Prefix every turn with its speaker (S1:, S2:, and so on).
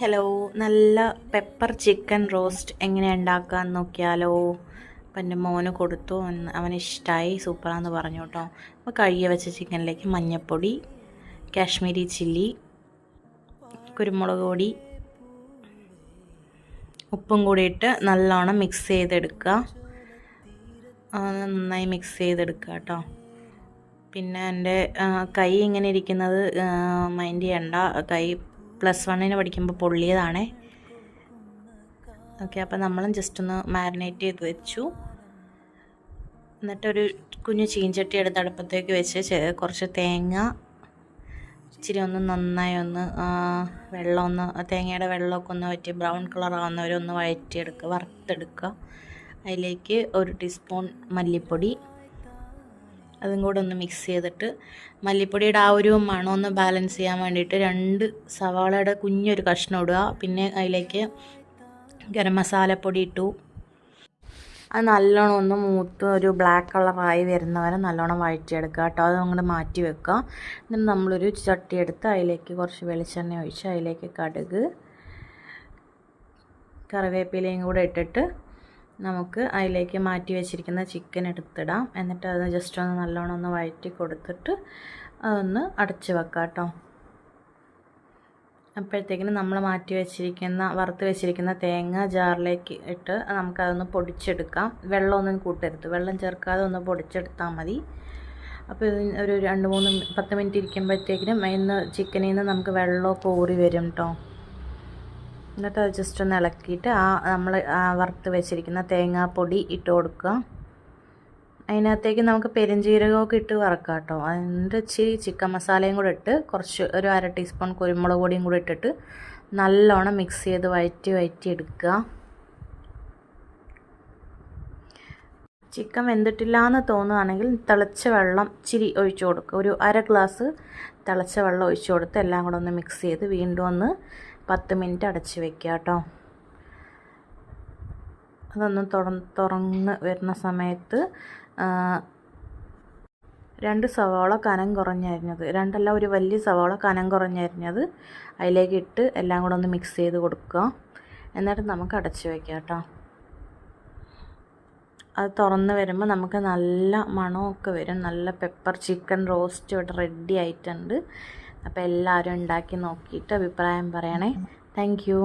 S1: Hello, നല്ല pepper chicken roast എങ്ങനെ ഉണ്ടാക്കാമെന്ന് നോക്കിയാലോ. അപ്പം എൻ്റെ മോന് കൊടുത്തു, അവനിഷ്ടമായി, സൂപ്പറാന്ന് പറഞ്ഞു കേട്ടോ. അപ്പോൾ കഴുകി വെച്ച ചിക്കനിലേക്ക് മഞ്ഞൾപ്പൊടി, കാശ്മീരി ചില്ലി, കുരുമുളക് പൊടി, ഉപ്പും കൂടി ഇട്ട് നല്ലോണം മിക്സ് ചെയ്തെടുക്കുക. നന്നായി മിക്സ് ചെയ്തെടുക്കുക കേട്ടോ. പിന്നെ എൻ്റെ കൈ ഇങ്ങനെ ഇരിക്കുന്നത് മൈൻഡ് ചെയ്യണ്ട, കൈ +1 പഠിക്കുമ്പോൾ പൊള്ളിയതാണേ. ഓക്കെ, അപ്പോൾ നമ്മളും ജസ്റ്റ് ഒന്ന് മാരിനേറ്റ് ചെയ്ത് വെച്ചു. എന്നിട്ടൊരു കുഞ്ഞു ചീഞ്ചട്ടി എടുത്ത് അടുപ്പത്തേക്ക് വെച്ച് കുറച്ച് തേങ്ങ ഇച്ചിരി ഒന്ന് നന്നായി തേങ്ങയുടെ വെള്ളമൊക്കെ ഒന്ന് വറ്റി ബ്രൗൺ കളർ ആവുന്നവരെ ഒന്ന് വറുത്തെടുക്കുക. അതിലേക്ക് 1 ടീസ്പൂൺ മല്ലിപ്പൊടി, അതും കൂടെ ഒന്ന് മിക്സ് ചെയ്തിട്ട് മല്ലിപ്പൊടിയുടെ ആ ഒരു മണം ഒന്ന് ബാലൻസ് ചെയ്യാൻ വേണ്ടിയിട്ട് 2 സവാളയുടെ കുഞ്ഞൊരു കഷ്ണം ഇടുക. പിന്നെ അതിലേക്ക് ഗരം മസാലപ്പൊടി ഇട്ടു. അത് നല്ലോണം ഒന്ന് മൂത്ത് ഒരു ബ്ലാക്ക് കളറായി വരുന്നവരെ നല്ലോണം വഴറ്റിയെടുക്കുക കേട്ടോ. അത് അങ്ങോട്ട് മാറ്റി വെക്കുക. എന്നിട്ട് നമ്മളൊരു ചട്ടി എടുത്ത് അതിലേക്ക് കുറച്ച് വെളിച്ചെണ്ണ ഒഴിച്ച് അതിലേക്ക് കടുക്, കറിവേപ്പിലയും കൂടെ ഇട്ടിട്ട് നമുക്ക് അതിലേക്ക് മാറ്റി വെച്ചിരിക്കുന്ന ചിക്കൻ എടുത്തിടാം. എന്നിട്ട് അത് ജസ്റ്റ് ഒന്ന് നല്ലോണം ഒന്ന് വഴറ്റി കൊടുത്തിട്ട് അതൊന്ന് അടച്ച് വെക്കാം കേട്ടോ. അപ്പോഴത്തേക്കിനും നമ്മൾ വറുത്ത് വെച്ചിരിക്കുന്ന തേങ്ങ ജാറിലേക്ക് ഇട്ട് നമുക്കതൊന്ന് പൊടിച്ചെടുക്കാം. വെള്ളമൊന്നും കൂട്ടരുത്, വെള്ളം ചേർക്കാതെ ഒന്ന് പൊടിച്ചെടുത്താൽ മതി. അപ്പോൾ ഇത് ഒരു 2-3-10 മിനിറ്റ് ഇരിക്കുമ്പോഴത്തേക്കിനും ചിക്കനിൽ നിന്ന് നമുക്ക് വെള്ളമൊക്കെ ഊറി വരും കേട്ടോ. എന്നിട്ട് അത് ജസ്റ്റ് ഒന്ന് ഇളക്കിയിട്ട് നമ്മൾ വറുത്ത് വെച്ചിരിക്കുന്ന തേങ്ങാപ്പൊടി ഇട്ട് കൊടുക്കുക. അതിനകത്തേക്ക് നമുക്ക് പെരുംജീരകമൊക്കെ ഇട്ട് വറക്കാം കേട്ടോ. അതിൻ്റെ ഇച്ചിരി ചിക്കൻ മസാലയും കൂടെ ഇട്ട് കുറച്ച് ഒരു 1/2 ടീസ്പൂൺ കുരുമുളക് പൊടിയും കൂടി ഇട്ടിട്ട് നല്ലോണം മിക്സ് ചെയ്ത് വഴറ്റി എടുക്കുക. ചിക്കൻ വെന്തിട്ടില്ല എന്ന് തോന്നുകയാണെങ്കിൽ തിളച്ച വെള്ളം ഇച്ചിരി ഒഴിച്ചു കൊടുക്കുക. ഒരു 1/2 ഗ്ലാസ് തിളച്ച വെള്ളം ഒഴിച്ചു കൊടുത്ത് എല്ലാം കൂടെ ഒന്ന് മിക്സ് ചെയ്ത് വീണ്ടും ഒന്ന് 10 മിനിറ്റ് അടച്ച് വെക്കുക കേട്ടോ. അതൊന്ന് തുറന്ന് വരുന്ന സമയത്ത് 2 സവാള കനം കുറഞ്ഞരിഞ്ഞത്, 2 ഒരു വലിയ സവാള കനം കുറഞ്ഞരിഞ്ഞത് അതിലേക്ക് ഇട്ട് എല്ലാം കൂടെ ഒന്ന് മിക്സ് ചെയ്ത് കൊടുക്കുക. എന്നിട്ട് നമുക്ക് അടച്ച് വയ്ക്കാം കേട്ടോ. അത് തുറന്ന് വരുമ്പോൾ നമുക്ക് നല്ല മണമൊക്കെ വരും. നല്ല പെപ്പർ ചിക്കൻ റോസ്റ്റ് ഇവിടെ റെഡി ആയിട്ടുണ്ട്. അപ്പോൾ എല്ലാവരും ഉണ്ടാക്കി നോക്കിയിട്ട് അഭിപ്രായം പറയണേ. Thank you.